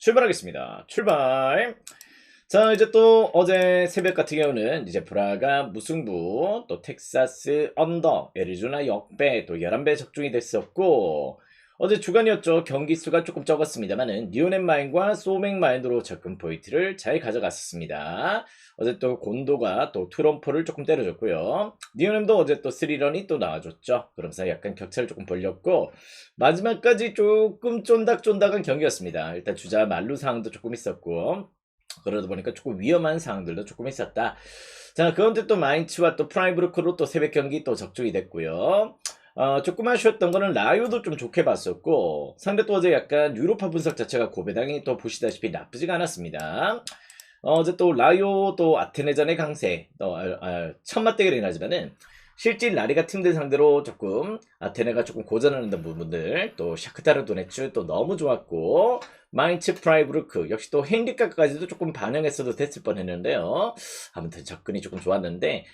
출발하겠습니다. 출발. 자, 이제 또 어제 새벽 같은 경우는 이제 브라가 무승부, 또 텍사스 언더, 애리조나 역배, 또 11배 적중이 됐었고, 어제 주간이었죠. 경기 수가 조금 적었습니다만은 리오넨 마인과 소맥 마인으로 접근 포인트를 잘 가져갔었습니다. 어제 또 곤도가 또 트럼프를 조금 때려줬고요. 리오넨도 어제 또 3런이 또 나와줬죠. 그러면서 약간 격차를 조금 벌렸고, 마지막까지 조금 쫀득쫀득한 경기였습니다. 일단 주자 만루 상황도 조금 있었고, 그러다 보니까 조금 위험한 상황들도 조금 있었다. 자, 그런데 또 마인츠와 또 프라이브루크로 또 새벽 경기 또 적중이 됐고요. 조금 아쉬웠던 거는 라이오도 좀 좋게 봤었고, 상대 또 어제 약간 유로파 분석 자체가 고배당이 또 보시다시피 나쁘지가 않았습니다. 어제 또 라이오 또 아테네전의 강세, 또 첫 맞대결이긴 하지만은 실제 라리가 팀들 상대로 조금 아테네가 조금 고전하는 부분들, 또 샤크타르 도네츠 또 너무 좋았고, 마인츠 프라이브루크 역시 또 핸디카까지도 조금 반영했어도 됐을 뻔했는데요. 아무튼 접근이 조금 좋았는데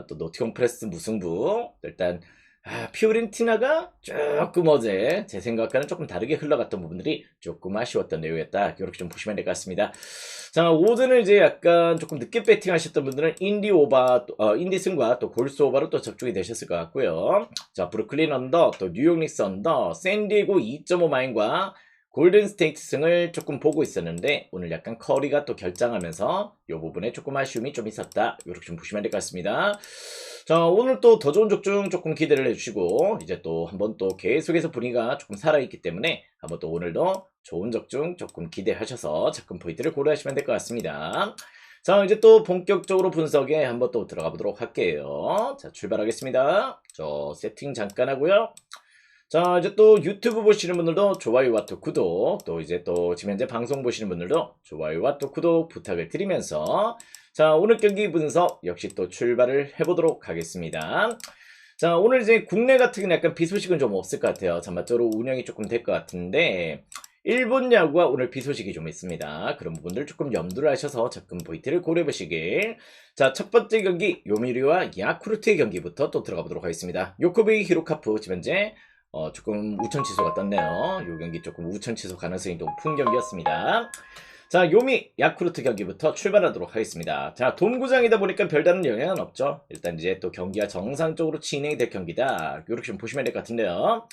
또 노티엄 프레스 무승부. 일단 피오렌티나가 조금 어제 제 생각과는 조금 다르게 흘러갔던 부분들이 조금 아쉬웠던 내용이었다. 이렇게 좀 보시면 될 것 같습니다. 자, 오전을 이제 약간 조금 늦게 배팅 하셨던 분들은 인디 승과 또 골스 오버로 또 적중이 되셨을 것 같고요. 자, 브루클린 언더, 또 뉴욕 닉스 언더, 샌디에고 2.5 마인과 골든 스테이트 승을 조금 보고 있었는데 오늘 약간 커리가 또 결장하면서 이 부분에 조금 아쉬움이 좀 있었다. 이렇게 좀 보시면 될 것 같습니다. 자, 오늘 또 더 좋은 적중 조금 기대를 해주시고 이제 또 한번 또 계속해서 분위기가 조금 살아있기 때문에 한번 또 오늘도 좋은 적중 조금 기대하셔서 접근 포인트를 고려하시면 될 것 같습니다. 자, 이제 또 본격적으로 분석에 한번 또 들어가 보도록 할게요. 자, 출발하겠습니다. 세팅 잠깐 하고요. 자, 이제 또 유튜브 보시는 분들도 좋아요와 또 구독, 또 이제 또 지금 현재 방송 보시는 분들도 좋아요와 또 구독 부탁을 드리면서 자, 오늘 경기 분석 역시 또 출발을 해보도록 하겠습니다. 자, 오늘 이제 국내 같은 경우는 약간 비 소식은 좀 없을 것 같아요. 전반적으로 운영이 조금 될 것 같은데 일본 야구가 오늘 비 소식이 좀 있습니다. 그런 부분들 조금 염두를 하셔서 접근 포인트를 고려해 보시길. 자, 첫 번째 경기 요미우리와 야쿠르트의 경기부터 또 들어가 보도록 하겠습니다. 요코베이 히로카프 지금 현재 조금 우천 취소가 떴네요. 요 경기 조금 우천 취소 가능성이 높은 경기였습니다. 자, 요미 야쿠르트 경기부터 출발하도록 하겠습니다. 자, 돔구장이다 보니까 별다른 영향은 없죠. 일단 이제 또 경기가 정상적으로 진행이 될 경기다. 이렇게 좀 보시면 될 것 같은데요.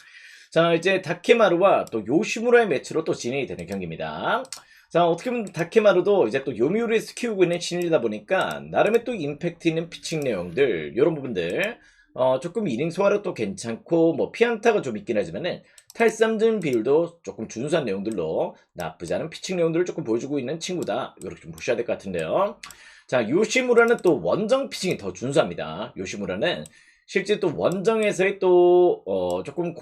자, 이제 다케마루와 또 요시무라의 매치로 또 진행이 되는 경기입니다. 자, 어떻게 보면 다케마루도 이제 또 요미우리에서 키우고 있는 신인이다 보니까 나름의 또 임팩트 있는 피칭 내용들, 이런 부분들 조금 이닝 소화도 또 괜찮고 뭐 피안타가 좀 있긴 하지만은 탈삼진 비율도 조금 준수한 내용들로 나쁘지 않은 피칭 내용들을 조금 보여주고 있는 친구다. 이렇게 좀 보셔야 될 것 같은데요. 자, 요시무라는 또 원정 피칭이 더 준수합니다. 요시무라는 실제 또 원정에서의 또 조금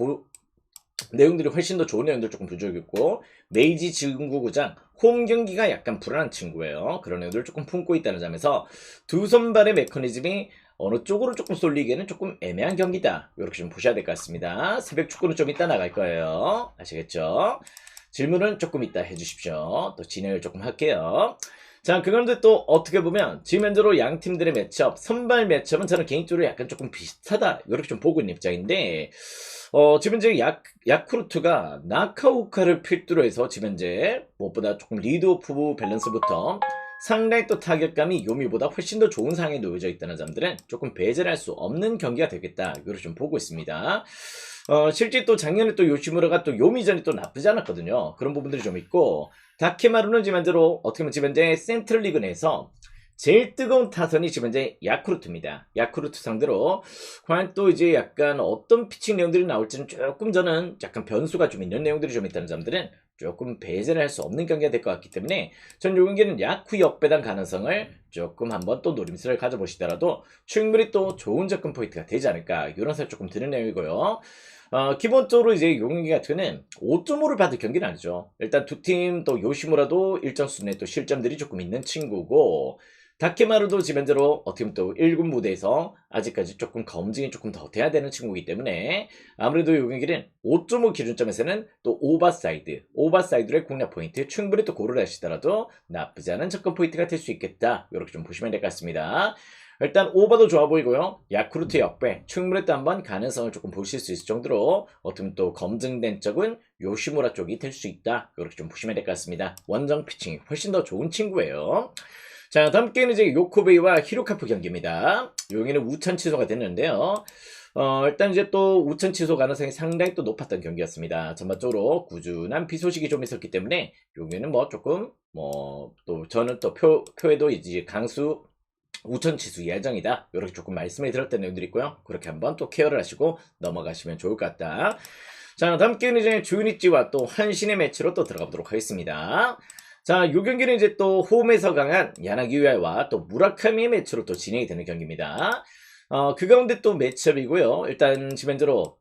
내용들이 훨씬 더 좋은 내용들 조금 부족했고 메이지 진구구장 홈 경기가 약간 불안한 친구예요. 그런 내용들을 조금 품고 있다는 점에서 두 선발의 메커니즘이 어느 쪽으로 조금 쏠리기에는 조금 애매한 경기다. 이렇게 좀 보셔야 될 것 같습니다. 새벽 축구는 좀 이따 나갈 거예요. 아시겠죠? 질문은 조금 이따 해주십시오. 또 진행을 조금 할게요. 자, 그런데 또 어떻게 보면 지금 현재로 양 팀들의 매치업, 선발 매치업은 저는 개인적으로 약간 조금 비슷하다. 이렇게 좀 보고 있는 입장인데 지금 현재 야쿠르트가 나카오카를 필두로 해서 지금 현재 무엇보다 조금 리드오프 밸런스부터 상당히 또 타격감이 요미보다 훨씬 더 좋은 상황에 놓여져 있다는 점들은 조금 배제를 할 수 없는 경기가 되겠다. 이걸 좀 보고 있습니다. 실제 또 작년에 또 요시무라가 또 요미전이 또 나쁘지 않았거든요. 그런 부분들이 좀 있고 다케마루는 지금 현재로 어떻게 보면 지금 현재 센트럴 리그 내에서 제일 뜨거운 타선이 지금 현재 야쿠르트입니다. 야쿠르트 상대로 과연 또 이제 약간 어떤 피칭 내용들이 나올지는 조금 저는 약간 변수가 좀 있는 내용들이 좀 있다는 점들은 조금 배제를 할 수 없는 경기가 될 것 같기 때문에 전 이 경기는 야쿠 역배당 가능성을 조금 한번 또 노림수를 가져보시더라도 충분히 또 좋은 접근 포인트가 되지 않을까 이런 생각 조금 드는 내용이고요. 기본적으로 이제 용기 같은 경우는 5.5를 받을 경기는 아니죠. 일단 두 팀 또 요시무라도 일정 수준의 또 실점들이 조금 있는 친구고 다케마루도 지금 현재로 어떻게 보면 또 1군 무대에서 아직까지 조금 검증이 조금 더 돼야 되는 친구이기 때문에 아무래도 이 경기는 5.5 기준점에서는 또 오버사이드의 공략 포인트 충분히 또 고려를 하시더라도 나쁘지 않은 접근 포인트가 될 수 있겠다. 이렇게 좀 보시면 될 것 같습니다. 일단 오버도 좋아 보이고요. 야쿠르트 역배 충분히 또 한번 가능성을 조금 보실 수 있을 정도로 어떻게 또 검증된 쪽은 요시무라 쪽이 될 수 있다. 이렇게 좀 보시면 될 것 같습니다. 원정 피칭이 훨씬 더 좋은 친구예요. 자, 다음 게임은 이제 요코베이와 히로카프 경기입니다. 여기는 우천 취소가 됐는데요. 일단 이제 또 우천 취소 가능성이 상당히 또 높았던 경기였습니다. 전반적으로 꾸준한 비 소식이 좀 있었기 때문에 여기는 뭐 조금 또 저는 또 표에도 이제 강수 우천 취소 예정이다. 이렇게 조금 말씀을 드렸던 내용들이 있고요. 그렇게 한번 또 케어를 하시고 넘어가시면 좋을 것 같다. 자, 다음 게임은 이제 주니치와 또 한신의 매치로 또 들어가 보도록 하겠습니다. 자, 이 경기는 이제 또 홈에서 강한 야나기우야와 또 무라카미의 매치로 또 진행이 되는 경기입니다. 그 가운데 또 매치업이고요. 일단 지면적으로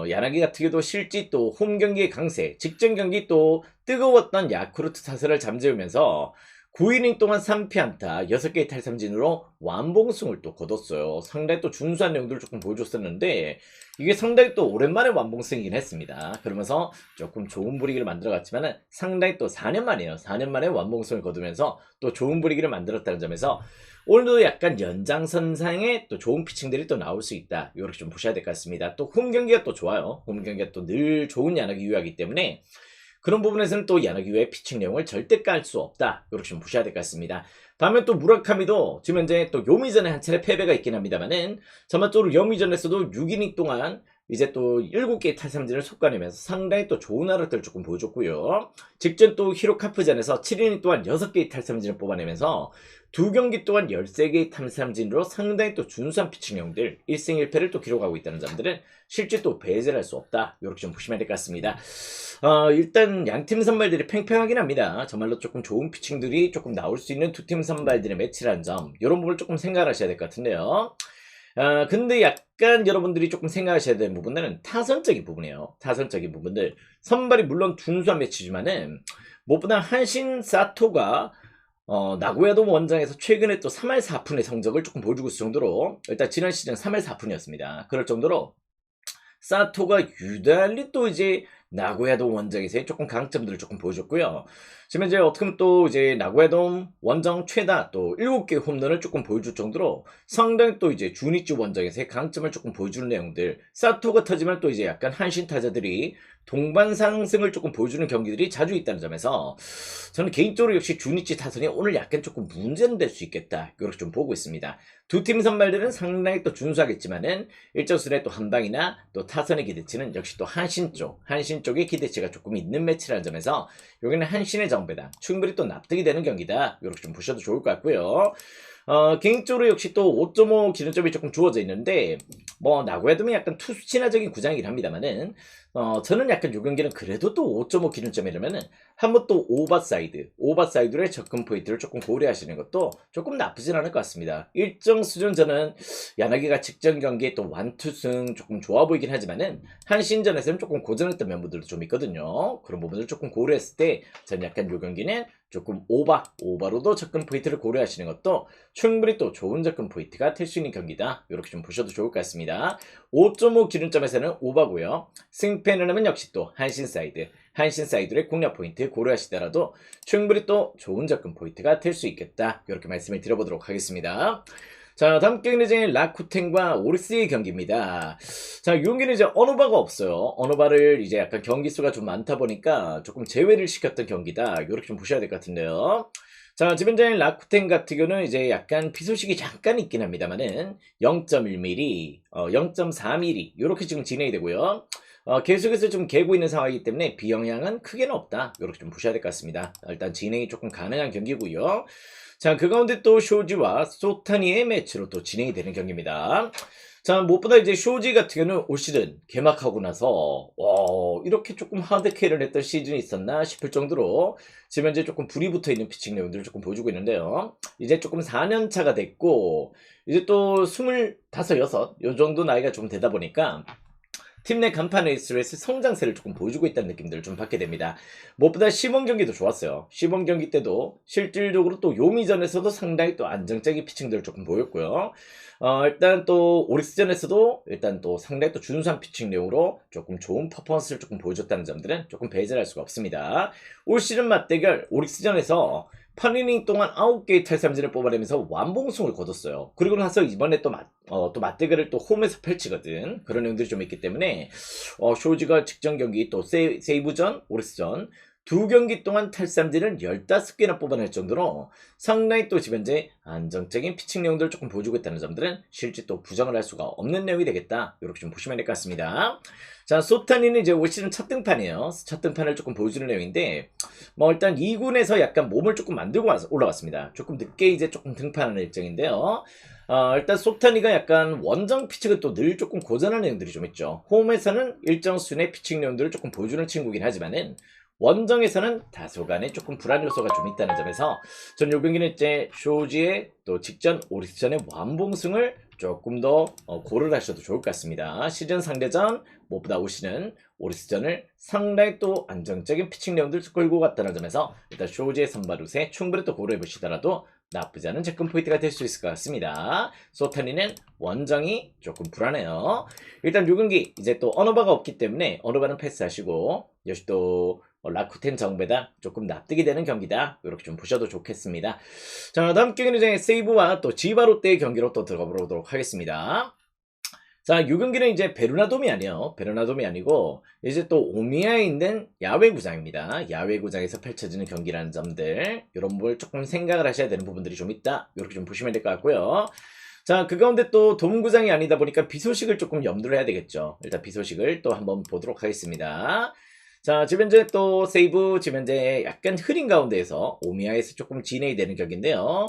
야나기 같은 경우도 실제 또 홈 경기의 강세, 직전 경기 또 뜨거웠던 야쿠르트 타선을 잠재우면서 9이닝 동안 3피안타 6개의 탈삼진으로 완봉승을 또 거뒀어요. 상당히 또 준수한 내용들을 조금 보여줬었는데 이게 상당히 또 오랜만에 완봉승이긴 했습니다. 그러면서 조금 좋은 분위기를 만들어갔지만 상당히 또 4년 만이에요. 4년 만에 완봉승을 거두면서 또 좋은 분위기를 만들었다는 점에서 오늘도 약간 연장선상에 또 좋은 피칭들이 또 나올 수 있다. 이렇게 좀 보셔야 될 것 같습니다. 또 홈 경기가 또 좋아요. 홈 경기가 또 늘 좋은 야나기 유야기 때문에 그런 부분에서는 또 야나기우의 피칭 내용을 절대 깔 수 없다. 이렇게 좀 보셔야 될 것 같습니다. 반면 또 무라카미도 지금 현재 또 요미전에 한 차례 패배가 있긴 합니다만은 전반적으로 요미전에서도 6이닝 동안 이제 또 7개의 탈삼진을 솎아내면서 상당히 또 좋은 활약들을 조금 보여줬고요. 직전 또 히로카프전에서 7이닝 동안 6개의 탈삼진을 뽑아내면서 2경기 동안 13개의 탈삼진으로 상당히 또 준수한 피칭 내용들 1승 1패를 또 기록하고 있다는 점들은 실제 또 배제를 할 수 없다. 이렇게 좀 보시면 될 것 같습니다. 일단 양팀 선발들이 팽팽하긴 합니다. 정말로 조금 좋은 피칭들이 조금 나올 수 있는 두 팀 선발들의 매치라는 점 이런 부분을 조금 생각하셔야 될 것 같은데요. 근데 약간 여러분들이 조금 생각하셔야 되는 부분들은 타선적인 부분이에요. 타선적인 부분들 선발이 물론 준수한 매치지만은 무엇보다 한신 사토가 나고야돔 원정에서 최근에 또 3할 4푼의 성적을 조금 보여주고 있을 정도로 일단 지난 시즌 3할 4푼이었습니다. 그럴 정도로 사토가 유달리 또 이제 나고야돔 원정에서의 조금 강점들을 조금 보여줬고요. 지금 이제 어떻게 보면 또 이제 나고야돔 원정 최다 또 7개 홈런을 조금 보여줄 정도로 상당히 또 이제 주니치 원정에서의 강점을 조금 보여주는 내용들 사토가 터지면 또 이제 약간 한신 타자들이 동반 상승을 조금 보여주는 경기들이 자주 있다는 점에서 저는 개인적으로 역시 주니치 타선이 오늘 약간 조금 문제는 될 수 있겠다 이렇게 좀 보고 있습니다. 두 팀 선발들은 상당히 또 준수하겠지만은 일정순에 또 한방이나 또 타선의 기대치는 역시 또 한신 쪽의 기대치가 조금 있는 매치라는 점에서 여기는 한신의 정배당 충분히 또 납득이 되는 경기다 이렇게 좀 보셔도 좋을 것 같고요. 개인적으로 역시 또 5.5 기준점이 조금 주어져 있는데 뭐 나고야돔이 약간 투수 친화적인 구장이긴 합니다만은 저는 약간 요 경기는 그래도 또 5.5 기준점이라면은 한번 또 오버사이드로의 접근 포인트를 조금 고려하시는 것도 조금 나쁘진 않을 것 같습니다. 일정 수준 저는 야나기가 직전 경기에 또 완투승 조금 좋아 보이긴 하지만은 한신전에서는 조금 고전했던 면모들도 좀 있거든요. 그런 부분을 조금 고려했을 때 저는 약간 요 경기는 조금 오버로도 접근 포인트를 고려하시는 것도 충분히 또 좋은 접근 포인트가 될 수 있는 경기다. 이렇게 좀 보셔도 좋을 것 같습니다. 5.5 기준점에서는 오버고요. 승패는 하면 역시 또 한신 사이드의 공략 포인트 고려하시더라도 충분히 또 좋은 접근 포인트가 될 수 있겠다. 이렇게 말씀을 드려보도록 하겠습니다. 자, 다음 경기는 이제 라쿠텐과 오리스의 경기입니다. 자, 이 경기는 이제 언어바가 없어요. 언어바를 이제 약간 경기 수가 좀 많다 보니까 조금 제외를 시켰던 경기다. 이렇게 좀 보셔야 될 것 같은데요. 자, 지금 현재 라쿠텐 같은 경우는 이제 약간 비소식이 잠깐 있긴 합니다만은 0.1mm, 0.4mm 이렇게 지금 진행이 되고요. 계속해서 좀 개고 있는 상황이기 때문에 비영향은 크게는 없다. 이렇게 좀 보셔야 될 것 같습니다. 일단 진행이 조금 가능한 경기고요. 자, 그 가운데 또 쇼지와 소타니의 매치로 또 진행이 되는 경기입니다. 자, 무엇보다 이제 쇼지 같은 경우는 올 시즌 개막하고 나서 이렇게 조금 하드캐리를 했던 시즌이 있었나 싶을 정도로 지금 현재 조금 불이 붙어있는 피칭 내용들을 조금 보여주고 있는데요. 이제 조금 4년 차가 됐고 이제 또 25, 6, 요 정도 나이가 좀 되다 보니까 팀 내 간판 에이스로의 성장세를 조금 보여주고 있다는 느낌들을 좀 받게 됩니다. 무엇보다 시범 경기도 좋았어요. 시범 경기 때도 실질적으로 또 요미전에서도 상당히 또 안정적인 피칭들을 조금 보였고요. 일단 또 오릭스전에서도 일단 또 상당히 또 준수한 피칭 내용으로 조금 좋은 퍼포먼스를 조금 보여줬다는 점들은 조금 배제할 수가 없습니다. 올 시즌 맞대결 오릭스전에서 8이닝 동안 9개의 탈삼진을 뽑아내면서 완봉승을 거뒀어요. 그리고 나서 이번에 또 맞대결을 또 홈에서 펼치거든. 그런 내용들이 좀 있기 때문에 쇼지가 직전 경기 또 세이브전, 오리스전 두 경기 동안 탈삼진을 15개나 뽑아낼 정도로 상당히 또 지금 현재 안정적인 피칭 내용들을 조금 보여주고 있다는 점들은 실제 또 부정을 할 수가 없는 내용이 되겠다. 이렇게 좀 보시면 될 것 같습니다. 자, 소타니는 이제 올 시즌 첫 등판이에요. 첫 등판을 조금 보여주는 내용인데, 뭐 일단 2군에서 약간 몸을 조금 만들고 올라갔습니다. 조금 늦게 이제 조금 등판하는 일정인데요. 일단 소타니가 약간 원정 피칭은 또 늘 조금 고전한 내용들이 좀 있죠. 홈에서는 일정 수준의 피칭 내용들을 조금 보여주는 친구긴 하지만은 원정에서는 다소간의 조금 불안 요소가 좀 있다는 점에서 전 요 경기는 이제 쇼지의 또 직전 오리스전의 완봉승을 조금 더 고려를 하셔도 좋을 것 같습니다. 시즌 상대전 무엇보다 오시는 오리스전을 상당히 또 안정적인 피칭 내용들 끌고 갔다는 점에서 일단 쇼지의 선발 우세 충분히 또 고려해 보시더라도 나쁘지 않은 접근 포인트가 될 수 있을 것 같습니다. 소타니는 원정이 조금 불안해요. 일단 요 경기 이제 또 언어바가 없기 때문에 언어바는 패스하시고 역시 또 라쿠텐 정배다 조금 납득이 되는 경기다 이렇게 좀 보셔도 좋겠습니다. 자, 다음 경기는 이제 세이브와 또 지바 롯데의 경기로 또 들어가 보도록 하겠습니다. 자, 이 경기는 이제 베르나돔이 아니에요. 베르나돔이 아니고 이제 또 오미야에 있는 야외구장입니다. 야외구장에서 펼쳐지는 경기라는 점들 이런 걸 조금 생각을 하셔야 되는 부분들이 좀 있다. 이렇게 좀 보시면 될 것 같고요. 자, 그 가운데 또 돔구장이 아니다 보니까 비 소식을 조금 염두를 해야 되겠죠. 일단 비 소식을 또 한번 보도록 하겠습니다. 자, 지금 현재 또 세이브 지금 현재 약간 흐린 가운데에서 오미야에서 조금 진행이 되는 격인데요.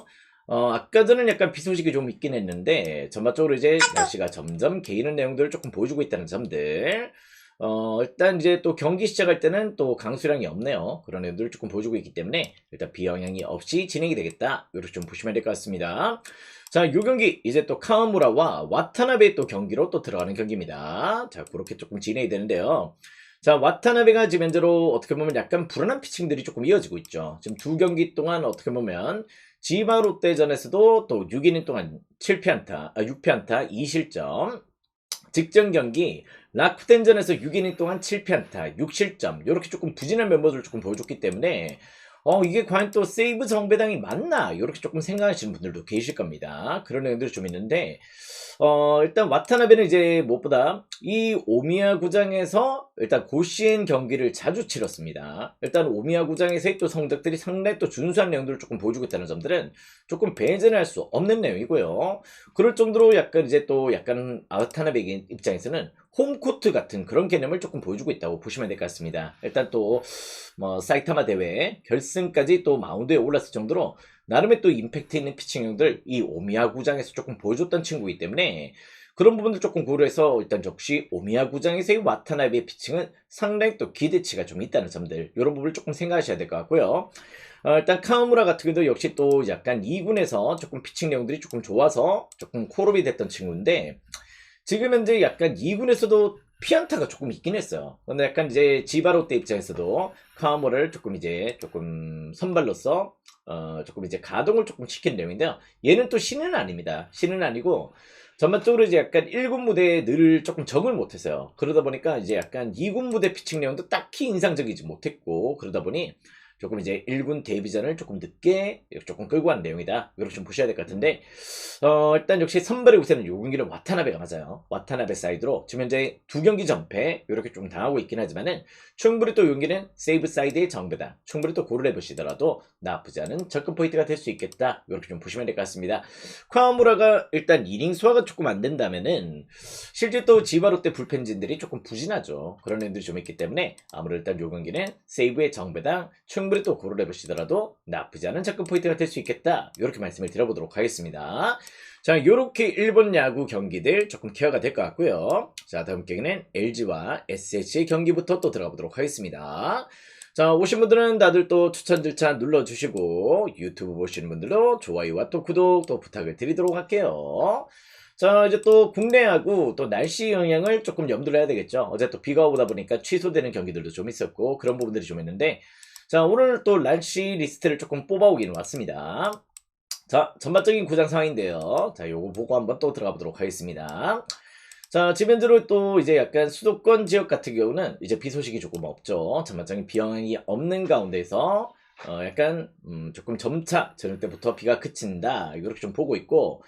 아까 전엔 약간 비 소식이 좀 있긴 했는데 전반적으로 이제 날씨가 점점 개이는 내용들을 조금 보여주고 있다는 점들. 일단 이제 또 경기 시작할 때는 또 강수량이 없네요. 그런 내용들을 조금 보여주고 있기 때문에 일단 비 영향이 없이 진행이 되겠다. 이렇게 좀 보시면 될 것 같습니다. 자, 요 경기 이제 또 카와무라와 와타나베 또 경기로 또 들어가는 경기입니다. 자, 그렇게 조금 진행이 되는데요. 자, 와타나베가 지금 현재로 어떻게 보면 약간 불안한 피칭들이 조금 이어지고 있죠. 지금 두 경기 동안 어떻게 보면 지바 롯데전에서도 또 6이닝 동안 7피안타, 6피안타 2실점. 직전 경기 라쿠텐전에서 6이닝 동안 7피안타 6실점. 이렇게 조금 부진한 멤버들을 조금 보여줬기 때문에 이게 과연 또 세이브 정배당이 맞나? 이렇게 조금 생각하시는 분들도 계실 겁니다. 그런 내용들이 좀 있는데 일단 와타나베는 이제 무엇보다 이 오미야 구장에서 일단 고시엔 경기를 자주 치렀습니다. 일단 오미야 구장에서의 또 성적들이 상당히 또 준수한 내용들을 조금 보여주고 있다는 점들은 조금 배제할 수 없는 내용이고요. 그럴 정도로 약간 이제 또 약간 와타나베 입장에서는 홈코트 같은 그런 개념을 조금 보여주고 있다고 보시면 될 것 같습니다. 일단 또 사이타마 대회 결승까지 또 마운드에 올랐을 정도로 나름의 또 임팩트 있는 피칭형들 이 오미야 구장에서 조금 보여줬던 친구이기 때문에 그런 부분들 조금 고려해서 일단 역시 오미야 구장에서의 와타나베의 피칭은 상당히 또 기대치가 좀 있다는 점들 이런 부분을 조금 생각하셔야 될 것 같고요. 일단 카우무라 같은 경우도 역시 또 약간 2군에서 조금 피칭 내용들이 조금 좋아서 조금 콜업이 됐던 친구인데 지금 현재 약간 2군에서도 피안타가 조금 있긴 했어요. 근데 약간 이제 지바 롯데 입장에서도 카우무를 조금 이제 조금 선발로서 조금 이제 가동을 조금 시킨 내용인데요. 얘는 또 신은 아닙니다. 신은 아니고 전반적으로 이제 약간 1군 무대에 늘 조금 적응을 못했어요. 그러다 보니까 이제 약간 2군 무대 피칭 내용도 딱히 인상적이지 못했고 그러다 보니 조금 이제 1군 데뷔전을 조금 늦게 조금 끌고 간 내용이다. 이렇게 좀 보셔야 될 것 같은데 일단 역시 선발의 우세는 요 경기는 와타나베가 맞아요. 와타나베 사이드로 지금 현재 두 경기 전패 이렇게 좀 당하고 있긴 하지만은 충분히 또 경기는 세이브 사이드의 정배다. 충분히 또 고를 해보시더라도 나쁘지 않은 접근 포인트가 될 수 있겠다. 이렇게 좀 보시면 될 것 같습니다. 카와무라가 일단 이닝 소화가 조금 안 된다면은 실제 또 지바 롯데 불펜진들이 조금 부진하죠. 그런 애들이 좀 있기 때문에 아무래도 일단 요 경기는 세이브의 정배당 충분히 또 고를 해보시더라도 나쁘지 않은 접근 포인트가 될 수 있겠다. 이렇게 말씀을 드려보도록 하겠습니다. 자, 요렇게 일본 야구 경기들 조금 케어가 될 것 같고요. 자, 다음 경기는 LG와 SSG의 경기부터 또 들어가 보도록 하겠습니다. 자, 오신 분들은 다들 또 추천 절차 눌러주시고 유튜브 보시는 분들도 좋아요와 또 구독 또 부탁을 드리도록 할게요. 자, 이제 또 국내 야구 또 날씨 영향을 조금 염두를 해야 되겠죠. 어제 또 비가 오다 보니까 취소되는 경기들도 좀 있었고 그런 부분들이 좀 있는데 자, 오늘 또 날씨 리스트를 조금 뽑아오기는 왔습니다. 자, 전반적인 구장 상황인데요. 자, 요거 보고 한번 또 들어가 보도록 하겠습니다. 자, 지금 현재로 또 이제 약간 수도권 지역 같은 경우는 이제 비 소식이 조금 없죠. 전반적인 비 영향이 없는 가운데서 약간 조금 점차 저녁 때부터 비가 그친다 이렇게 좀 보고 있고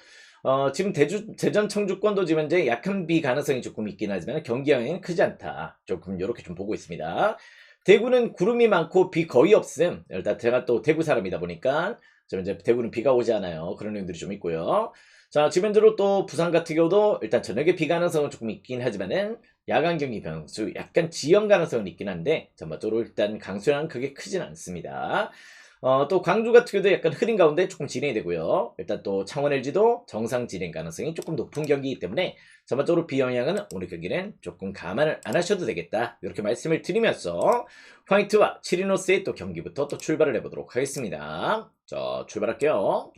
지금 대전 청주권도 지금 현재 약한 비 가능성이 조금 있긴 하지만 경기 영향은 크지 않다. 조금 이렇게 좀 보고 있습니다. 대구는 구름이 많고 비 거의 없음. 일단 제가 또 대구 사람이다 보니까 지금 이제 대구는 비가 오지 않아요. 그런 내용들이 좀 있고요. 자, 지금 현재로 또 부산 같은 경우도 일단 저녁에 비 가능성은 조금 있긴 하지만은 야간 경기 변수 약간 지연 가능성은 있긴 한데 전반적으로 일단 강수량은 크게 크진 않습니다. 또 광주 같은 경우도 약간 흐린 가운데 조금 진행이 되고요. 일단 또 창원 LG도 정상 진행 가능성이 조금 높은 경기이기 때문에 전반적으로 비 영향은 오늘 경기는 조금 감안을 안 하셔도 되겠다. 이렇게 말씀을 드리면서 화이트와 치리노스의 또 경기부터 또 출발을 해보도록 하겠습니다. 자, 출발할게요.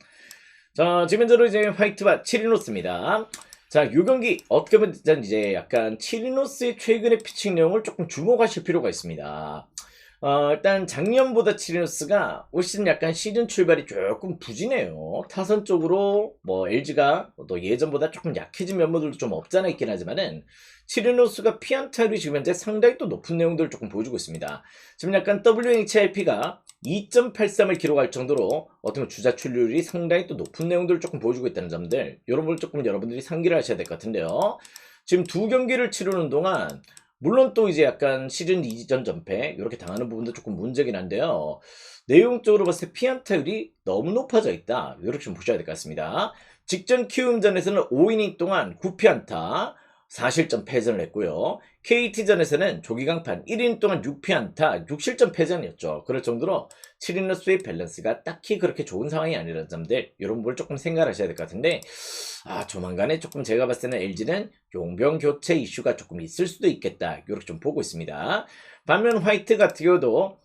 자, 지금 현재로 이제 화이트와 치리노스입니다. 자, 요 경기 어떻게 보면 이제 약간 치리노스의 최근의 피칭 내용을 조금 주목하실 필요가 있습니다. 일단 작년보다 치리노스가 올 시즌 약간 시즌 출발이 조금 부진해요. 타선 쪽으로 뭐 LG가 또 예전보다 조금 약해진 면모들도 좀 없잖아 있긴 하지만은 치리노스가 피안타율이 지금 현재 상당히 또 높은 내용들을 조금 보여주고 있습니다. 지금 약간 WHIP가 2.83을 기록할 정도로 어떻게 보면 주자 출루율이 상당히 또 높은 내용들을 조금 보여주고 있다는 점들 이런 걸 조금 여러분들이 상기를 하셔야 될 것 같은데요. 지금 두 경기를 치르는 동안 물론 또 이제 약간 시즌 이전 전패 이렇게 당하는 부분도 조금 문제긴 한데요. 내용적으로 봤을 때 피안타율이 너무 높아져 있다. 이렇게 좀 보셔야 될 것 같습니다. 직전 키움전에서는 5이닝 동안 9피안타 4실점 패전을 했고요. KT전에서는 조기강판 1이닝 동안 6피안타 6실점 패전이었죠. 그럴 정도로 치리노스의 밸런스가 딱히 그렇게 좋은 상황이 아니라는 점들 이런 걸 조금 생각하셔야 될 것 같은데 조만간에 조금 제가 봤을 때는 LG는 용병 교체 이슈가 조금 있을 수도 있겠다. 이렇게 좀 보고 있습니다. 반면 화이트 같은 경우도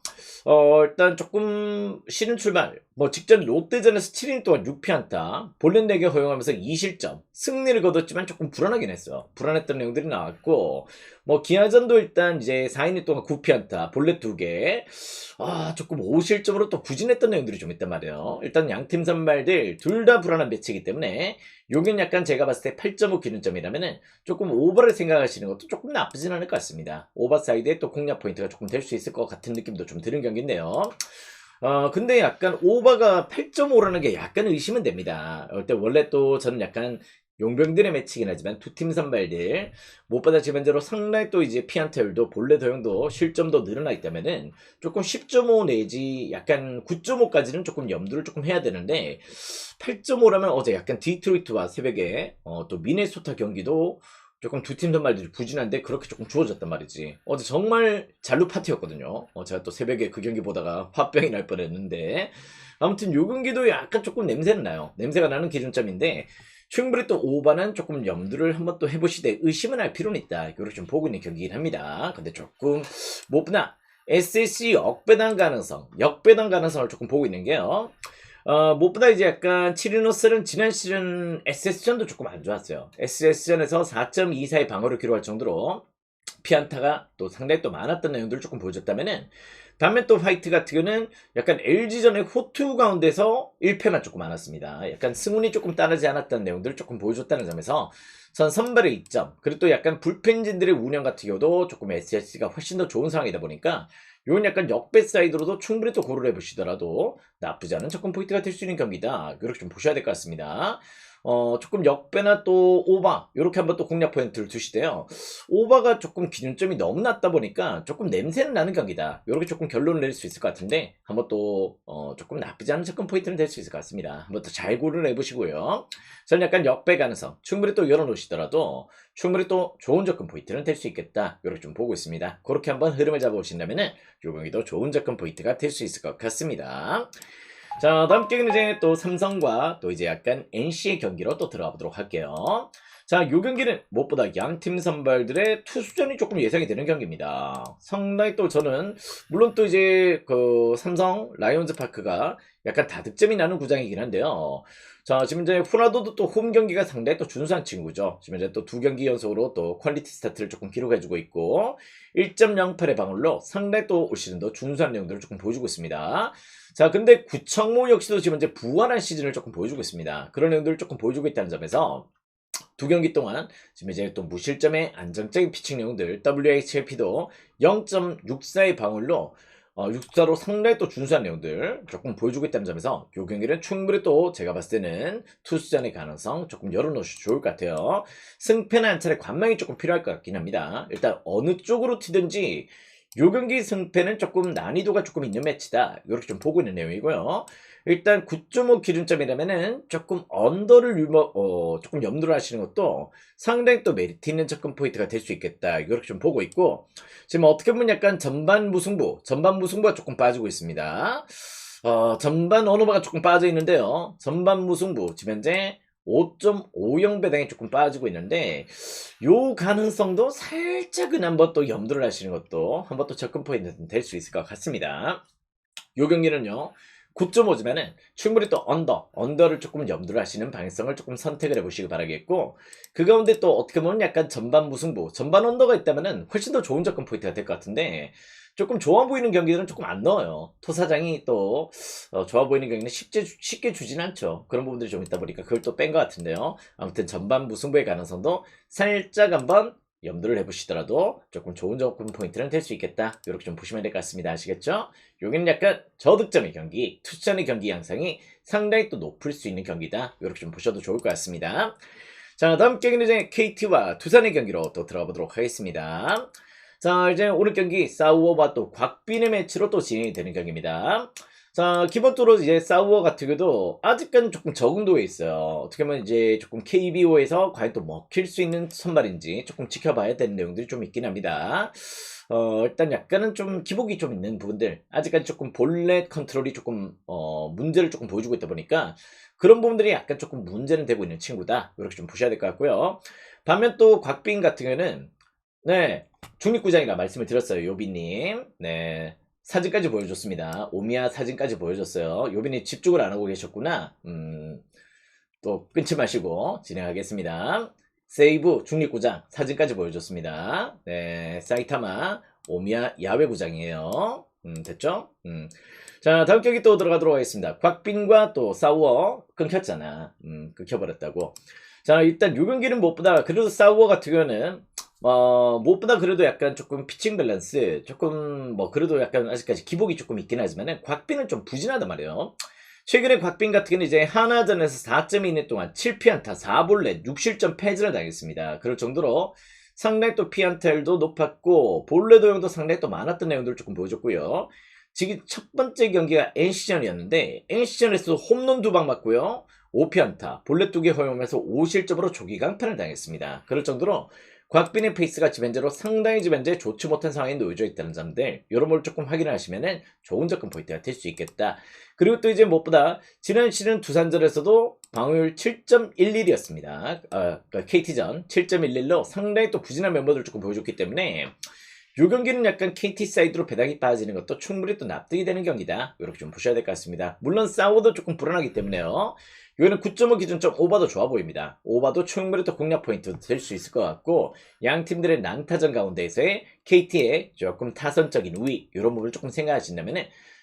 일단 조금 쉬는 출발 뭐 직전 롯데전에서 7이닝 동안 6피안타 볼넷 4개 허용하면서 2실점 승리를 거뒀지만 조금 불안하긴 했어요. 불안했던 내용들이 나왔고 뭐 기아전도 일단 이제 4이닝 동안 9피안타 볼넷 2개 조금 5실점으로 또 부진했던 내용들이 좀 있단 말이에요. 일단 양팀 선발들 둘 다 불안한 매치이기 때문에 여긴 약간 제가 봤을 때 8.5 기준점이라면은 조금 오버를 생각하시는 것도 조금 나쁘진 않을 것 같습니다. 오버 사이드에 또 공략 포인트가 조금 될 수 있을 것 같은 느낌도 좀 드는 경기인데요. 근데 약간 오버가 8.5라는 게 약간 의심은 됩니다. 원래 또 저는 약간 용병들의 매치긴 하지만 두 팀 선발들 무엇보다 지금 현재로 상당히 또 이제 피안타율도 볼넷 허용도 실점도 늘어나 있다면은 조금 10.5 내지 약간 9.5까지는 조금 염두를 조금 해야 되는데 8.5라면 어제 약간 디트로이트와 새벽에 또 미네소타 경기도 조금 두 팀 선발들이 부진한데 그렇게 조금 주어졌단 말이지. 어제 정말 잔루 파티였거든요. 제가 또 새벽에 그 경기 보다가 화병이 날 뻔했는데 아무튼 요 경기도 약간 조금 냄새는 나요. 냄새가 나는 기준점인데 충분히 또 오바는 조금 염두를 한번 또 해보시되 의심은 할 필요는 있다. 이렇게 좀 보고 있는 경기긴 합니다. 근데 조금 무엇보다 SSC 역배당 가능성을 조금 보고 있는 게요. 무엇보다 이제 약간 치리노스는 지난 시즌 SS전도 조금 안 좋았어요. SS전에서 4.24의 방어를 기록할 정도로 피안타가 또 상당히 또 많았던 내용들을 조금 보여줬다면은 반면 또 화이트 같은 경우는 약간 LG전의 호투 가운데서 1패만 조금 많았습니다. 약간 승운이 조금 따르지 않았다는 내용들을 조금 보여줬다는 점에서 전 선발의 이점 그리고 또 약간 불펜진들의 운영 같은 경우도 조금 SSC가 훨씬 더 좋은 상황이다 보니까 이건 약간 역배 사이드로도 충분히 또 고려를 해보시더라도 나쁘지 않은 접근 포인트가 될 수 있는 경기다. 이렇게 좀 보셔야 될 것 같습니다. 조금 역배나 또 오바 이렇게 한번 또 공략 포인트를 두시대요. 오바가 조금 기준점이 너무 낮다 보니까 조금 냄새는 나는 경기다. 이렇게 조금 결론을 내릴 수 있을 것 같은데 한번 또 조금 나쁘지 않은 접근 포인트는 될 수 있을 것 같습니다. 한번 또 잘 고려를 해보시고요. 저는 약간 역배 가능성 충분히 또 열어놓으시더라도 충분히 또 좋은 접근 포인트는 될 수 있겠다. 이렇게 좀 보고 있습니다. 그렇게 한번 흐름을 잡아보신다면은 요 경기도 좋은 접근 포인트가 될 수 있을 것 같습니다. 자, 다음 경기는 이제 또 삼성과 또 이제 약간 NC의 경기로 또 들어가 보도록 할게요. 자, 요 경기는 무엇보다 양팀 선발들의 투수전이 조금 예상이 되는 경기입니다. 상당히 또 저는 물론 또 이제 그 삼성 라이온즈 파크가 약간 다득점이 나는 구장이긴 한데요. 자, 지금 이제 후라도도 또 홈 경기가 상당히 또 준수한 친구죠. 지금 이제 또 두 경기 연속으로 또 퀄리티 스타트를 조금 기록해주고 있고 1.08의 방울로 상당히 또 올 시즌도 준수한 내용들을 조금 보여주고 있습니다. 자, 근데 구창모 역시도 지금 이제 부활한 시즌을 조금 보여주고 있습니다. 그런 내용들을 조금 보여주고 있다는 점에서 두 경기 동안 지금 이제 또 무실점의 안정적인 피칭 내용들 WHLP도 0.64의 방울로 육사로 상당히 또 준수한 내용들 조금 보여주고 있다는 점에서 요 경기는 충분히 또 제가 봤을 때는 투수전의 가능성 조금 열어놓으셔도 좋을 것 같아요. 승패는 한 차례 관망이 조금 필요할 것 같긴 합니다. 일단 어느 쪽으로 튀든지 요 경기 승패는 조금 난이도가 조금 있는 매치다. 이렇게 좀 보고 있는 내용이고요. 일단 9.5 기준점이라면은 조금 언더를 조금 염두를 하시는 것도 상당히 또 메리트 있는 접근 포인트가 될 수 있겠다. 이렇게 좀 보고 있고, 지금 어떻게 보면 약간 전반 무승부가 조금 빠지고 있습니다. 전반 언어바가 조금 빠져 있는데요. 전반 무승부, 지금 현재 5.50 배당이 조금 빠지고 있는데, 요 가능성도 살짝은 한번 또 염두를 하시는 것도 한번 또 접근 포인트는 될 수 있을 것 같습니다. 요 경기는요, 9.5지만은 충분히 또 언더를 조금 염두를 하시는 방향성을 조금 선택을 해보시기 바라겠고, 그 가운데 또 어떻게 보면 약간 전반 무승부, 전반 언더가 있다면은 훨씬 더 좋은 접근 포인트가 될 것 같은데, 조금 좋아 보이는 경기들은 조금 안 넣어요. 토사장이 또 좋아 보이는 경기는 쉽게 주진 않죠. 그런 부분들이 좀 있다 보니까 그걸 또 뺀 것 같은데요. 아무튼 전반 무승부의 가능성도 살짝 한번 염두를 해보시더라도 조금 좋은 접근 포인트는 될 수 있겠다. 이렇게 좀 보시면 될 것 같습니다. 아시겠죠? 여기는 약간 저득점의 경기, 투자의 경기 양상이 상당히 또 높을 수 있는 경기다. 이렇게 좀 보셔도 좋을 것 같습니다. 자, 다음 경기는 이제 KT와 두산의 경기로 또 들어가 보도록 하겠습니다. 자, 이제 오늘 경기 싸우어와 또 곽빈의 매치로 또 진행이 되는 경기입니다. 자, 기본적으로 이제 싸우어 같은 경우도 아직까지는 조금 적응도에 있어요. 어떻게 보면 이제 조금 KBO에서 과연 또 먹힐 수 있는 선발인지 조금 지켜봐야 되는 내용들이 좀 있긴 합니다. 일단 약간은 좀 기복이 좀 있는 부분들, 아직까지 조금 볼넷 컨트롤이 조금 문제를 조금 보여주고 있다 보니까 그런 부분들이 약간 조금 문제는 되고 있는 친구다. 이렇게 좀 보셔야 될 것 같고요. 반면 또 곽빈 같은 경우는 네, 중립구장이라 말씀을 드렸어요. 요비님. 네, 사진까지 보여줬습니다. 오미야 사진까지 보여줬어요. 요비님 집중을 안 하고 계셨구나. 또 끊지 마시고 진행하겠습니다. 세이브 중립구장 사진까지 보여줬습니다. 네, 사이타마 오미야 야외구장이에요. 됐죠? 자, 다음 경기 또 들어가도록 하겠습니다. 곽빈과 또 싸워 끊겼잖아. 끊겨버렸다고. 자, 일단 요 경기는 무엇보다 그래도 싸워 같은 경우는 무엇보다 그래도 약간 조금 피칭 밸런스 조금 그래도 약간 아직까지 기복이 조금 있긴 하지만은 곽빈은 좀 부진하단 말이에요. 최근에 곽빈 같은 경우는 이제 하나전에서 4.2이닝 동안 7피안타 4볼넷 6실점 패전을 당했습니다. 그럴 정도로 상당히 또 피안타율도 높았고 볼넷 도용도 상당히 또 많았던 내용들을 조금 보여줬고요. 지금 첫 번째 경기가 NC전이었는데 NC전에서 홈런 2방 맞고요. 5피안타 볼넷 2개 허용하면서 5실점으로 조기 강판을 당했습니다. 그럴 정도로 곽빈의 페이스가 지벤제로 상당히 지벤제 좋지 못한 상황에 놓여져 있다는 점들, 이런 걸 조금 확인을 하시면은 좋은 접근 포인트가 될 수 있겠다. 그리고 또 이제 무엇보다 지난 시즌 두산전에서도 방어율 7.11이었습니다. 그러니까 KT전 7.11로 상당히 또 부진한 멤버들을 조금 보여줬기 때문에 이 경기는 약간 KT 사이드로 배당이 빠지는 것도 충분히 또 납득이 되는 경기다. 이렇게 좀 보셔야 될 것 같습니다. 물론 싸워도 조금 불안하기 때문에요. 이거는 9.5 기준점 오바도 좋아 보입니다. 오바도 충분히 또 공략 포인트 될 수 있을 것 같고, 양 팀들의 난타전 가운데에서의 KT의 조금 타선적인 우위, 이런 부분을 조금 생각하신다면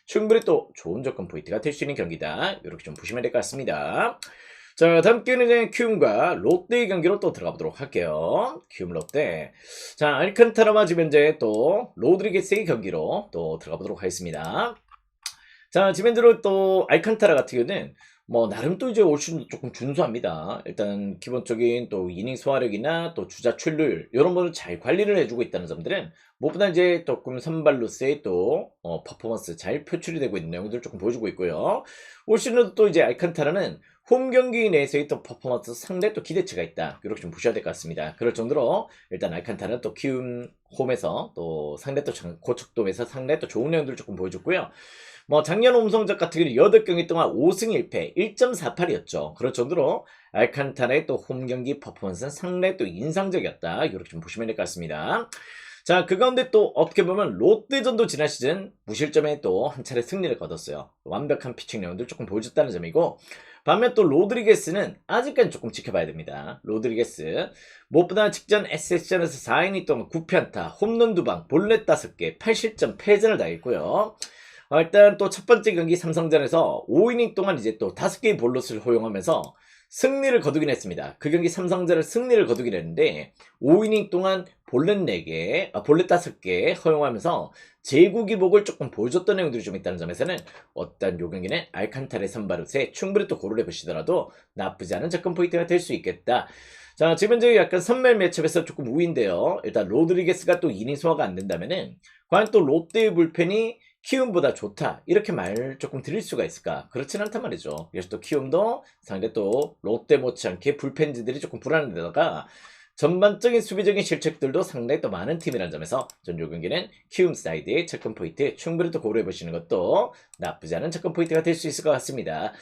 충분히 또 좋은 접근 포인트가 될 수 있는 경기다. 이렇게 좀 보시면 될 것 같습니다. 자, 다음 경기는 이제 키움과 롯데의 경기로 또 들어가 보도록 할게요. 키움 롯데. 자, 알칸타라와 지금 현재 또 로드리게스의 경기로 또 들어가 보도록 하겠습니다. 자, 지금 현재로 또 알칸타라 같은 경우는 나름 또 이제 올 시즌 조금 준수합니다. 일단 기본적인 또 이닝 소화력이나 또 주자 출루율 이런 거를 잘 관리를 해주고 있다는 점들은 무엇보다 이제 조금 선발로서의 또 퍼포먼스 잘 표출이 되고 있는 내용들을 조금 보여주고 있고요. 올 시즌도 또 이제 알칸타라는 홈 경기 내에서의 또 퍼포먼스 상당히 또 기대치가 있다. 이렇게 좀 보셔야 될 것 같습니다. 그럴 정도로 일단 알칸타라는 또 키움 홈에서 또 상당히 또 고척돔에서 상당히 또 좋은 내용들을 조금 보여줬고요. 작년 홈성적 같은 경우는 8경기 동안 5승 1패 1.48이었죠. 그럴 정도로 알칸타라의 또 홈경기 퍼포먼스는 상당히 또 인상적이었다. 이렇게 좀 보시면 될 것 같습니다. 자, 그 가운데 또 어떻게 보면 롯데전도 지난 시즌 무실점에 또 한 차례 승리를 거뒀어요. 완벽한 피칭 내용들 조금 보여줬다는 점이고, 반면 또 로드리게스는 아직까지 조금 지켜봐야 됩니다. 로드리게스 무엇보다 직전 SS전에서 4이닝 동안 9피안타 홈런 2방 볼넷 5개 8실점 패전을 당했고요. 일단 또 첫 번째 경기 삼성전에서 5이닝 동안 이제 또 5개의 볼넷을 허용하면서 승리를 거두긴 했습니다. 그 경기 삼성전자를 승리를 거두긴 했는데 5이닝 동안 볼넷 4개, 볼넷 5개 허용하면서 제구 기복을 조금 보여줬던 내용들이 좀 있다는 점에서는 어떤 요 경기는 알칸타레 선발로서의 충분히 또 고려해 보시더라도 나쁘지 않은 접근 포인트가 될 수 있겠다. 자, 지금 현재 약간 선멸 매첩에서 조금 우위인데요. 일단 로드리게스가 또 이닝 소화가 안 된다면은 과연 또 롯데의 불펜이 키움보다 좋다 이렇게 말 조금 드릴 수가 있을까? 그렇진 않단 말이죠. 역시 또 키움도 상대 또 롯데 못지않게 불펜지들이 조금 불안한 데다가 전반적인 수비적인 실책들도 상당히 또 많은 팀이라는 점에서 전 요 경기는 키움 사이드의 접근 포인트 충분히 또 고려해 보시는 것도 나쁘지 않은 접근 포인트가 될 수 있을 것 같습니다.